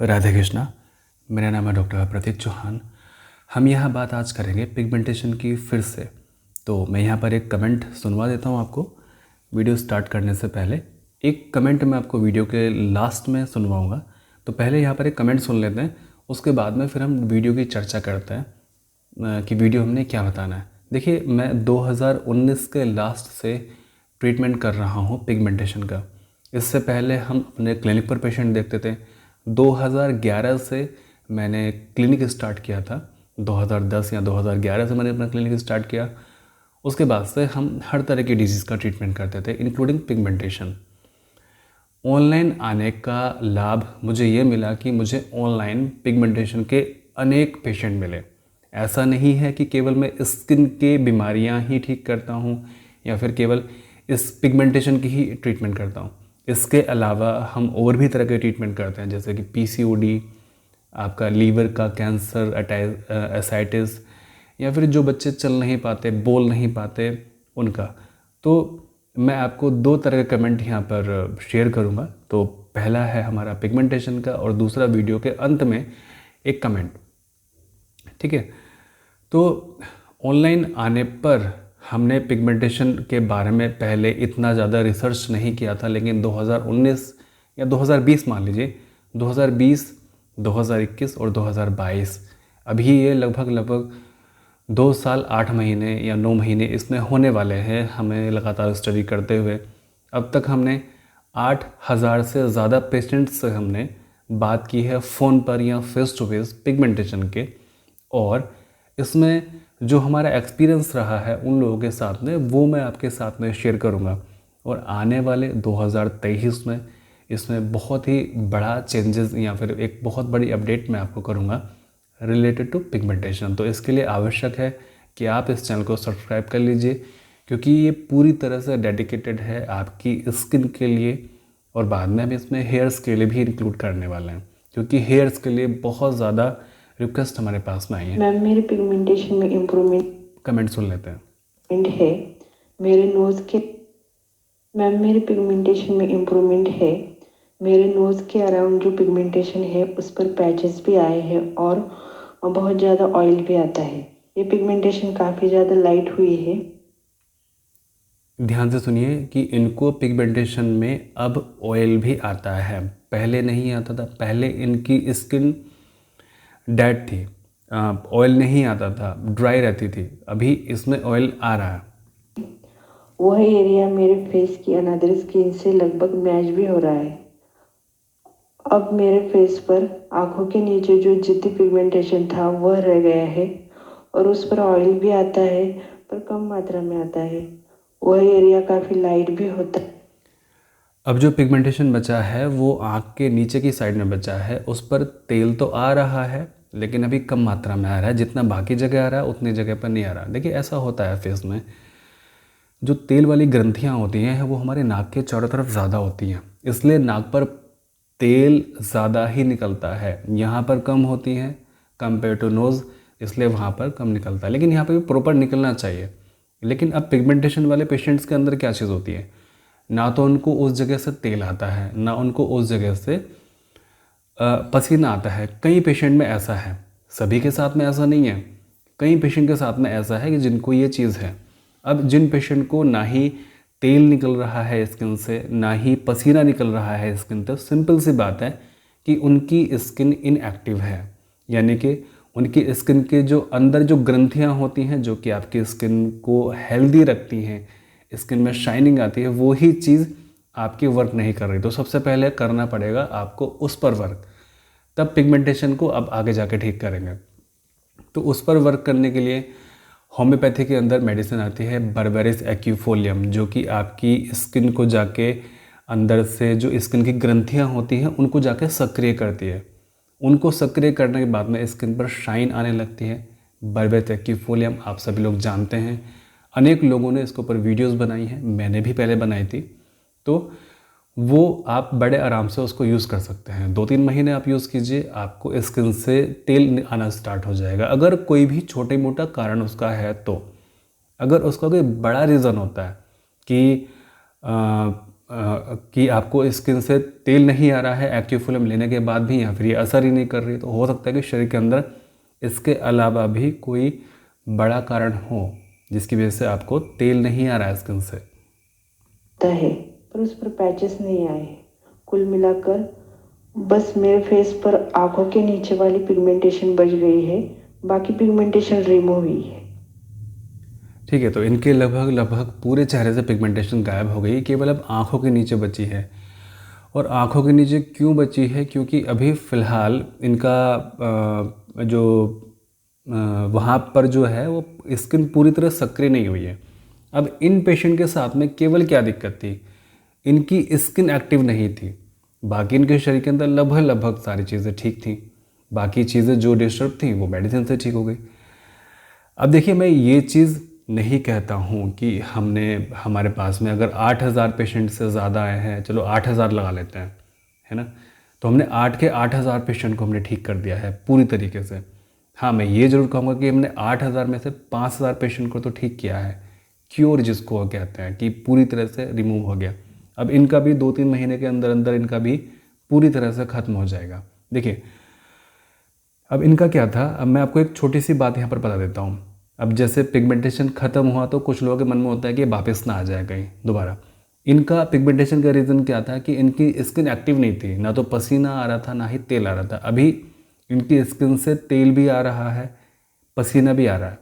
राधे कृष्णा। मेरा नाम है डॉक्टर प्रतीक चौहान। हम यहाँ बात आज करेंगे पिगमेंटेशन की फिर से। तो मैं यहाँ पर एक कमेंट सुनवा देता हूँ आपको वीडियो स्टार्ट करने से पहले। एक कमेंट मैं आपको वीडियो के लास्ट में सुनवाऊँगा, तो पहले यहाँ पर एक कमेंट सुन लेते हैं, उसके बाद में फिर हम वीडियो की चर्चा करते हैं कि वीडियो हमने क्या बताना है। देखिए, मैं 2019 के लास्ट से ट्रीटमेंट कर रहा हूँ पिगमेंटेशन का। इससे पहले हम अपने क्लिनिक पर पेशेंट देखते थे। 2011 से मैंने क्लिनिक स्टार्ट किया था। 2010 या 2011 से मैंने अपना क्लिनिक स्टार्ट किया। उसके बाद से हम हर तरह की डिजीज़ का ट्रीटमेंट करते थे, इंक्लूडिंग पिगमेंटेशन। ऑनलाइन आने का लाभ मुझे ये मिला कि मुझे ऑनलाइन पिगमेंटेशन के अनेक पेशेंट मिले। ऐसा नहीं है कि केवल मैं स्किन के बीमारियां ही ठीक करता हूं या फिर केवल इस पिगमेंटेशन की ही ट्रीटमेंट करता हूं। इसके अलावा हम और भी तरह के ट्रीटमेंट करते हैं, जैसे कि पीसीओडी, आपका लीवर का कैंसर, एसाइटिस, या फिर जो बच्चे चल नहीं पाते, बोल नहीं पाते, उनका। तो मैं आपको दो तरह के कमेंट यहाँ पर शेयर करूँगा। तो पहला है हमारा पिगमेंटेशन का और दूसरा वीडियो के अंत में एक कमेंट, ठीक है। तो ऑनलाइन आने पर हमने पिगमेंटेशन के बारे में पहले इतना ज़्यादा रिसर्च नहीं किया था, लेकिन 2019 या 2020 मान लीजिए, 2020, 2021 और 2022, अभी ये लगभग 2 साल 8 महीने या 9 महीने इसमें होने वाले हैं हमें लगातार स्टडी करते हुए। अब तक हमने 8,000 से ज़्यादा पेशेंट्स से हमने बात की है फ़ोन पर या फेस टू फेस पिगमेंटेशन के। और इसमें जो हमारा एक्सपीरियंस रहा है उन लोगों के साथ में, वो मैं आपके साथ में शेयर करूंगा। और आने वाले 2023 में इसमें बहुत ही बड़ा चेंजेस या फिर एक बहुत बड़ी अपडेट मैं आपको करूंगा रिलेटेड टू पिगमेंटेशन। तो इसके लिए आवश्यक है कि आप इस चैनल को सब्सक्राइब कर लीजिए, क्योंकि ये पूरी तरह से डेडिकेटेड है आपकी स्किन के लिए। और बाद में हम इसमें हेयर्स के लिए भी इंक्लूड करने वाले हैं, क्योंकि हेयर्स के लिए बहुत ज़्यादा रिक्वेस्ट हमारे पास में आई है। मैम, मेरे पिगमेंटेशन में इम्प्रूवमेंट कमेंट सुन लेते हैं। है। मेरे नोज़ के मैम मेरे पिगमेंटेशन में इम्प्रूवमेंट है। मेरे नोज़ के अराउंड जो पिगमेंटेशन है उस पर पैचेस भी आए हैं और बहुत ज़्यादा ऑयल भी आता है। ये पिगमेंटेशन काफ़ी ज़्यादा लाइट हुई है। ध्यान से सुनिए कि इनको पिगमेंटेशन में अब ऑयल भी आता है, पहले नहीं आता था। पहले इनकी स्किन डेड थी, ऑयल नहीं आता था, ड्राई रहती थी। अभी इसमें ऑयल आ रहा है। वह एरिया मेरे फेस की अनदर स्किन से लगभग मैच भी हो रहा है। अब मेरे फेस पर आंखों के नीचे जो जिद्दी पिगमेंटेशन था वह रह गया है और उस पर ऑयल भी आता है, पर कम मात्रा में आता है। वह एरिया काफ़ी लाइट भी होता है। अब जो पिगमेंटेशन बचा है वो आँख के नीचे की साइड में बचा है। उस पर तेल तो आ रहा है, लेकिन अभी कम मात्रा में आ रहा है। जितना बाकी जगह आ रहा है उतनी जगह पर नहीं आ रहा। देखिए, ऐसा होता है फेस में, जो तेल वाली ग्रंथियाँ होती हैं वो हमारे नाक के चारों तरफ ज़्यादा होती हैं, इसलिए नाक पर तेल ज़्यादा ही निकलता है। यहाँ पर कम होती हैं कंपेयर टू नोज़, इसलिए वहाँ पर कम निकलता है, लेकिन यहाँ पर भी प्रॉपर निकलना चाहिए। लेकिन अब पिगमेंटेशन वाले पेशेंट्स के अंदर क्या चीज़ होती है, ना तो उनको उस जगह से तेल आता है, ना उनको उस जगह से पसीना आता है। कई पेशेंट में ऐसा है, सभी के साथ में ऐसा नहीं है। कई पेशेंट के साथ में ऐसा है कि जिनको ये चीज़ है। अब जिन पेशेंट को ना ही तेल निकल रहा है स्किन से, ना ही पसीना निकल रहा है स्किन से, सिंपल सी बात है कि उनकी स्किन इनएक्टिव है। यानी कि उनकी स्किन के जो अंदर जो ग्रंथियाँ होती हैं जो कि आपकी स्किन को हेल्दी रखती हैं, स्किन में शाइनिंग आती है, वो ही चीज़ आपकी वर्क नहीं कर रही। तो सबसे पहले करना पड़ेगा आपको उस पर वर्क, तब पिगमेंटेशन को अब आगे जाके ठीक करेंगे। तो उस पर वर्क करने के लिए होम्योपैथी के अंदर मेडिसिन आती है बर्बेरिस एक्यूफोलियम, जो कि आपकी स्किन को जाके अंदर से जो स्किन की ग्रंथियां होती हैं उनको जाके सक्रिय करती है। उनको सक्रिय करने के बाद में स्किन पर शाइन आने लगती है। बर्बेरिस एक्यूफोलियम आप सभी लोग जानते हैं, अनेक लोगों ने इसके ऊपर वीडियोस बनाई हैं, मैंने भी पहले बनाई थी। तो वो आप बड़े आराम से उसको यूज़ कर सकते हैं। 2-3 महीने आप यूज़ कीजिए, आपको स्किन से तेल आना स्टार्ट हो जाएगा। अगर कोई भी छोटे मोटा कारण उसका है तो, अगर उसका कोई बड़ा रीज़न होता है कि कि आपको स्किन से तेल नहीं आ रहा है एक्टिव फिल्म लेने के बाद भी, या फिर ये असर ही नहीं कर रही, तो हो सकता है कि शरीर के अंदर इसके अलावा भी कोई बड़ा कारण हो जिसकी वजह से आपको तेल नहीं आ रहा है स्किन से। है पर उस पर पैचेस नहीं आए। कुल मिलाकर बस मेरे फेस पर आंखों के नीचे वाली पिगमेंटेशन बच गई है, बाकी पिगमेंटेशन रिमूव हुई है। ठीक है, तो इनके लगभग पूरे चेहरे से पिगमेंटेशन गायब हो गई, केवल अब आँखों के नीचे बची है। और आँखों के नीचे क्यों बची है? क्योंकि अभी फ़िलहाल इनका जो वहाँ पर जो है वो स्किन पूरी तरह सक्रिय नहीं हुई है। अब इन पेशेंट के साथ में केवल क्या दिक्कत थी, इनकी स्किन एक्टिव नहीं थी। बाकी इनके शरीर के अंदर लगभग सारी चीज़ें ठीक थी, बाकी चीज़ें जो डिस्टर्ब थी वो मेडिसिन से ठीक हो गई। अब देखिए, मैं ये चीज़ नहीं कहता हूँ कि हमारे पास में अगर 8,000 पेशेंट से ज़्यादा आए हैं, चलो 8,000 लगा लेते हैं, है ना, तो हमने 8 के 8,000 पेशेंट को हमने ठीक कर दिया है पूरी तरीके से। हाँ, मैं ये ज़रूर कहूँगा कि हमने 8,000 में से 5,000 पेशेंट को तो ठीक किया है, क्योर जिसको कहते हैं कि पूरी तरह से रिमूव हो गया। अब इनका भी 2-3 महीने के अंदर अंदर इनका भी पूरी तरह से ख़त्म हो जाएगा। देखिए, अब इनका क्या था, अब मैं आपको एक छोटी सी बात यहाँ पर बता देता हूँ। अब जैसे पिगमेंटेशन ख़त्म हुआ तो कुछ लोगों के मन में होता है कि वापस ना आ जाए कहीं दोबारा। इनका पिगमेंटेशन का रीज़न क्या था कि इनकी स्किन एक्टिव नहीं थी, ना तो पसीना आ रहा था ना ही तेल आ रहा था। अभी इनकी स्किन से तेल भी आ रहा है, पसीना भी आ रहा है।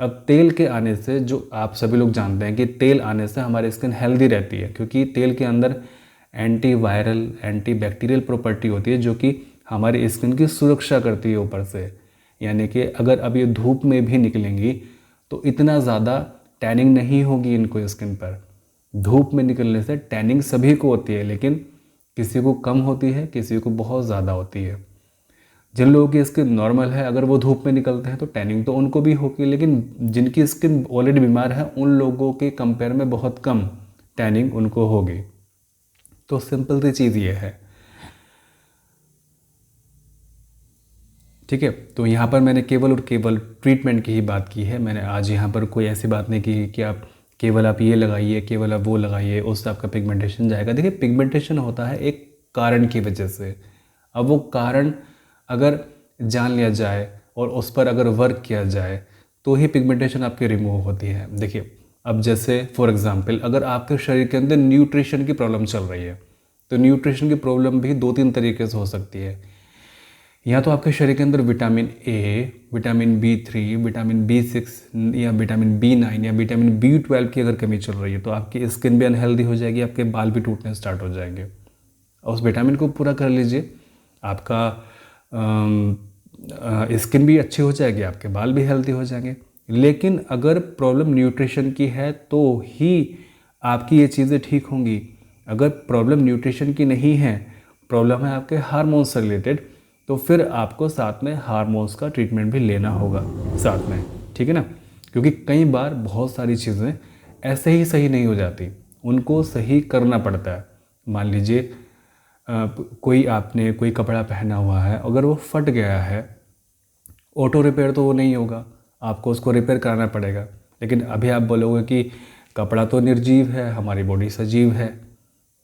अब तेल के आने से, जो आप सभी लोग जानते हैं कि तेल आने से हमारी स्किन हेल्दी रहती है, क्योंकि तेल के अंदर anti viral anti bacterial property होती है जो कि हमारी स्किन की सुरक्षा करती है ऊपर से। यानी कि अगर अब ये धूप में भी निकलेंगी तो इतना ज़्यादा टैनिंग नहीं होगी इनको स्किन पर। धूप में निकलने से टैनिंग सभी को होती है, लेकिन किसी को कम होती है, किसी को बहुत ज़्यादा होती है। जिन लोगों की स्किन नॉर्मल है, अगर वो धूप में निकलते हैं तो टैनिंग तो उनको भी होगी, लेकिन जिनकी स्किन ऑलरेडी बीमार है उन लोगों के कंपेयर में बहुत कम टैनिंग उनको होगी। तो सिंपल सी चीज़ ये है, ठीक है। तो यहाँ पर मैंने केवल और केवल ट्रीटमेंट की ही बात की है। मैंने आज यहाँ पर कोई ऐसी बात नहीं की कि आप ये लगाइए, केवल आप वो लगाइए, उससे आपका पिगमेंटेशन जाएगा। देखिए, पिगमेंटेशन होता है एक कारण की वजह से। अब वो कारण अगर जान लिया जाए और उस पर अगर वर्क किया जाए तो ही पिगमेंटेशन आपकी रिमूव होती है। देखिए, अब जैसे फॉर एग्ज़ाम्पल, अगर आपके शरीर के अंदर न्यूट्रिशन की प्रॉब्लम चल रही है तो न्यूट्रिशन की प्रॉब्लम भी 2-3 तरीके से हो सकती है। या तो आपके शरीर के अंदर vitamin A, vitamin B3, vitamin B6 या विटामिन B9 या विटामिन B12 की अगर कमी चल रही है तो आपकी स्किन भी अनहेल्दी हो जाएगी, आपके बाल भी टूटने स्टार्ट हो जाएंगे। और उस विटामिन को पूरा कर लीजिए, आपका स्किन भी अच्छी हो जाएगी, आपके बाल भी हेल्दी हो जाएंगे। लेकिन अगर प्रॉब्लम न्यूट्रिशन की है तो ही आपकी ये चीज़ें ठीक होंगी। अगर प्रॉब्लम न्यूट्रिशन की नहीं है, प्रॉब्लम है आपके हार्मोन्स से रिलेटेड, तो फिर आपको साथ में हार्मोन्स का ट्रीटमेंट भी लेना होगा साथ में, ठीक है ना। क्योंकि कई बार बहुत सारी चीज़ें ऐसे ही सही नहीं हो जाती, उनको सही करना पड़ता है। मान लीजिए आपने कोई कपड़ा पहना हुआ है, अगर वो फट गया है, ऑटो रिपेयर तो वो नहीं होगा, आपको उसको रिपेयर कराना पड़ेगा। लेकिन अभी आप बोलोगे कि कपड़ा तो निर्जीव है, हमारी बॉडी सजीव है,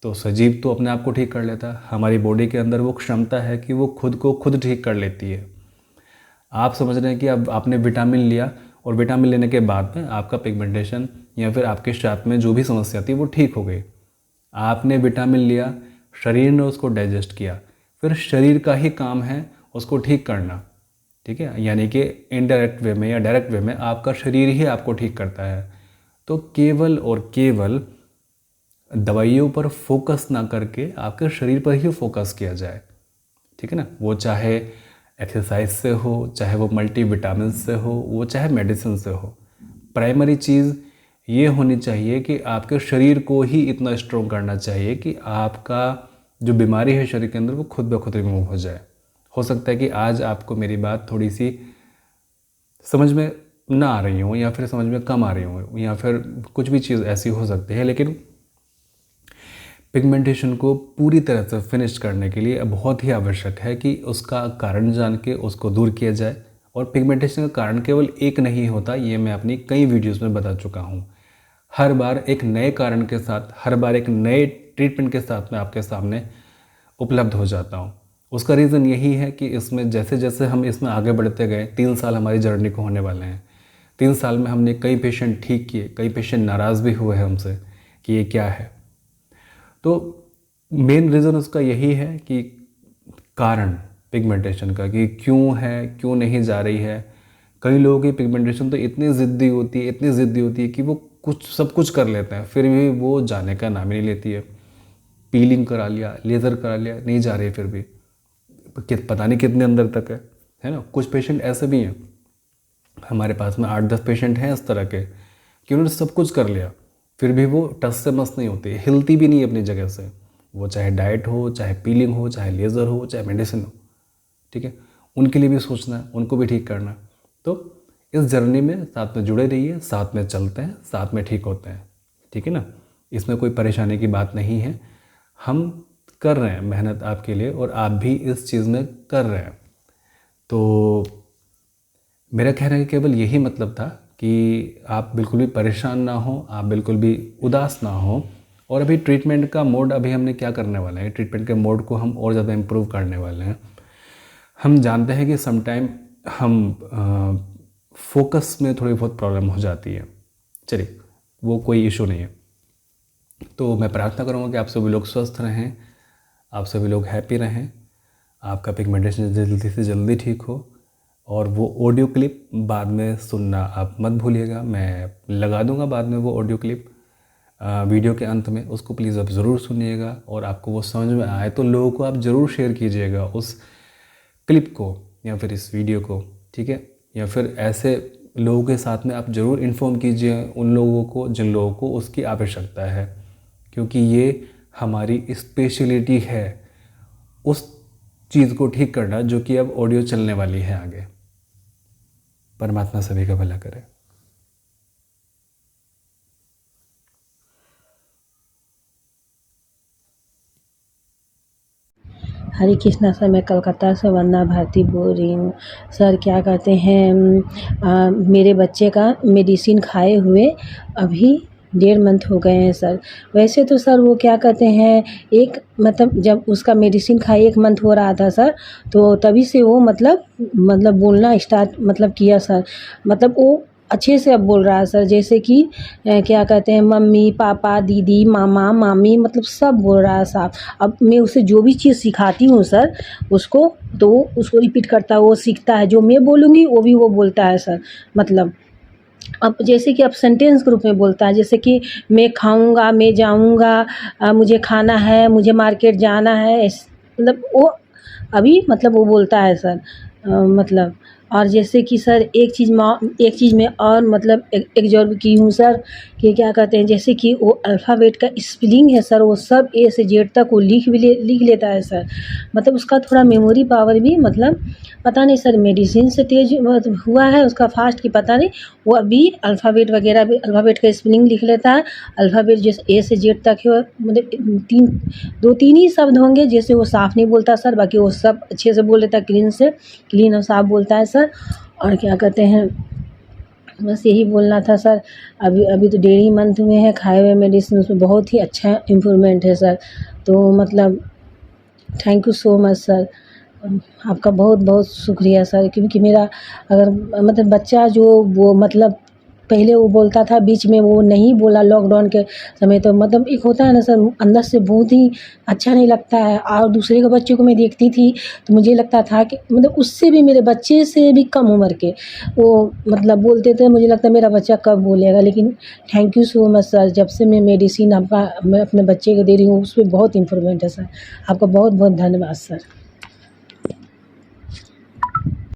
तो सजीव तो अपने आप को ठीक कर लेता है। हमारी बॉडी के अंदर वो क्षमता है कि वो खुद को खुद ठीक कर लेती है। आप समझ रहे हैं कि अब आपने विटामिन लिया और विटामिन लेने के बाद में आपका पिगमेंटेशन या फिर आपके साथ में जो भी समस्या थी वो ठीक हो गई। आपने विटामिन लिया, शरीर ने उसको डाइजेस्ट किया, फिर शरीर का ही काम है उसको ठीक करना, ठीक है। यानी कि इनडायरेक्ट वे में या डायरेक्ट वे में आपका शरीर ही आपको ठीक करता है। तो केवल और केवल दवाइयों पर फोकस ना करके आपके शरीर पर ही फोकस किया जाए, ठीक है ना। वो चाहे एक्सरसाइज से हो, चाहे वो मल्टीविटामिन से हो, वो चाहे मेडिसिन से हो। प्राइमरी चीज़ ये होनी चाहिए कि आपके शरीर को ही इतना स्ट्रॉन्ग करना चाहिए कि आपका जो बीमारी है शरीर के अंदर वो खुद ब खुद रिमूव हो जाए। हो सकता है कि आज आपको मेरी बात थोड़ी सी समझ में ना आ रही हो, या फिर समझ में कम आ रही हो, या फिर कुछ भी चीज़ ऐसी हो सकती है, लेकिन पिगमेंटेशन को पूरी तरह से फिनिश करने के लिए बहुत ही आवश्यक है कि उसका कारण जान के उसको दूर किया जाए। और पिगमेंटेशन का कारण केवल एक नहीं होता, ये मैं अपनी कई वीडियोस में बता चुका हूँ। हर बार एक नए कारण के साथ, हर बार एक नए ट्रीटमेंट के साथ में आपके सामने उपलब्ध हो जाता हूँ। उसका रीज़न यही है कि इसमें जैसे जैसे हम इसमें आगे बढ़ते गए, 3 साल हमारी जर्नी को होने वाले हैं। 3 साल में हमने कई पेशेंट ठीक किए, कई पेशेंट नाराज़ भी हुए हैं हमसे कि ये क्या है। तो मेन रीज़न उसका यही है कि कारण पिगमेंटेशन का, कि क्यों है, क्यों नहीं जा रही है। कई लोगों की पिगमेंटेशन तो इतनी ज़िद्दी होती है कि वो सब कुछ कर लेते हैं, फिर भी वो जाने का नाम ही नहीं लेती है। पीलिंग करा लिया, लेज़र करा लिया, नहीं जा रही है फिर भी, पता नहीं कितने अंदर तक है ना। कुछ पेशेंट ऐसे भी हैं, हमारे पास में 8-10 पेशेंट हैं इस तरह के कि उन्होंने सब कुछ कर लिया, फिर भी वो टस से मस नहीं होती, हिलती भी नहीं अपनी जगह से। वो चाहे डाइट हो, चाहे पीलिंग हो, चाहे लेज़र हो, चाहे मेडिसिन हो, ठीक है। उनके लिए भी सोचना है, उनको भी ठीक करना है। तो इस जर्नी में साथ में जुड़े रहिए, साथ में चलते हैं, साथ में ठीक होते हैं, ठीक है ना। इसमें कोई परेशानी की बात नहीं है। हम कर रहे हैं मेहनत आपके लिए और आप भी इस चीज़ में कर रहे हैं। तो मेरा कहने का केवल यही मतलब था कि आप बिल्कुल भी परेशान ना हो, आप बिल्कुल भी उदास ना हो। और अभी ट्रीटमेंट का मोड अभी हमने क्या करने वाले हैं, ट्रीटमेंट के मोड को हम और ज़्यादा इम्प्रूव करने वाले हैं। हम जानते हैं कि समटाइम हम फोकस में थोड़ी बहुत प्रॉब्लम हो जाती है, चलिए वो कोई इशू नहीं है। तो मैं प्रार्थना करूँगा कि आप सभी लोग स्वस्थ रहें, आप सभी लोग हैप्पी रहें, आपका पिगमेंटेशन जल्दी से जल्दी ठीक हो। और वो ऑडियो क्लिप बाद में सुनना आप मत भूलिएगा, मैं लगा दूंगा बाद में वो ऑडियो क्लिप वीडियो के अंत में, उसको प्लीज़ आप ज़रूर सुनिएगा। और आपको वो समझ में आए तो लोगों को आप ज़रूर शेयर कीजिएगा उस क्लिप को या फिर इस वीडियो को, ठीक है। या फिर ऐसे लोगों के साथ में आप ज़रूर इन्फॉर्म कीजिए उन लोगों को जिन लोगों को उसकी आवश्यकता है, क्योंकि ये हमारी स्पेशलिटी है, उस चीज़ को ठीक करना जो कि अब ऑडियो चलने वाली है आगे। परमात्मा सभी का भला करे। हरे कृष्णा सर, मैं कलकत्ता से वंदना भारती बोल रही हूँ। सर क्या कहते हैं, मेरे बच्चे का मेडिसिन खाए हुए अभी 1.5 मंथ हो गए हैं सर। वैसे तो सर वो क्या कहते हैं, एक मतलब जब उसका मेडिसिन खाए 1 मंथ हो रहा था सर, तो तभी से वो मतलब बोलना स्टार्ट मतलब किया सर। मतलब वो अच्छे से अब बोल रहा है सर, जैसे कि क्या कहते हैं, मम्मी पापा दीदी मामा मामी मतलब सब बोल रहा है साहब। अब मैं उसे जो भी चीज़ सिखाती हूँ सर उसको, तो वो उसको रिपीट करता है, वो सीखता है, जो मैं बोलूँगी वो भी वो बोलता है सर। मतलब अब जैसे कि अब सेंटेंस के रूप में बोलता है, जैसे कि मैं खाऊंगा, मैं जाऊंगा, मुझे खाना है, मुझे मार्केट जाना है, मतलब वो अभी मतलब वो बोलता है सर। मतलब और जैसे कि सर एक चीज़ में और मतलब एग्जॉर्ब की हूँ सर, कि क्या कहते हैं, जैसे कि वो अल्फ़ाबेट का स्पेलिंग है सर, वो सब ए से जेड तक वो लिख लेता है सर। मतलब उसका थोड़ा मेमोरी पावर भी मतलब पता नहीं सर मेडिसिन से तेज हुआ है उसका फास्ट की पता नहीं। वो अभी अल्फ़ाबेट वगैरह भी अल्फ़ाबेट का स्पेलिंग लिख लेता है। अल्फ़ाबेट जैसे ए से जेड तक है, मतलब 2-3 ही शब्द होंगे जैसे वो साफ़ नहीं बोलता सर, बाकी वो सब अच्छे से बोल लेता है, क्लीन और साफ़ बोलता है सर। और क्या कहते हैं, बस यही बोलना था सर। अभी तो 1.5 मंथ हुए हैं खाए हुए मेडिसिन, उसमें बहुत ही अच्छा इम्प्रूवमेंट है सर। तो मतलब thank you so much sir, आपका बहुत बहुत शुक्रिया सर। क्योंकि मेरा अगर मतलब बच्चा जो वो मतलब पहले वो बोलता था, बीच में वो नहीं बोला लॉकडाउन के समय, तो मतलब एक होता है ना सर, अंदर से बहुत ही अच्छा नहीं लगता है। और दूसरे के बच्चे को मैं देखती थी तो मुझे लगता था कि मतलब उससे भी, मेरे बच्चे से भी कम उम्र के वो मतलब बोलते थे, मुझे लगता है मेरा बच्चा कब बोलेगा। लेकिन thank you so much sir, जब से मैं मेडिसिन मैं अपने बच्चे को दे रही हूँ उसमें बहुत इम्प्रूवमेंट है सर। आपका बहुत बहुत धन्यवाद सर।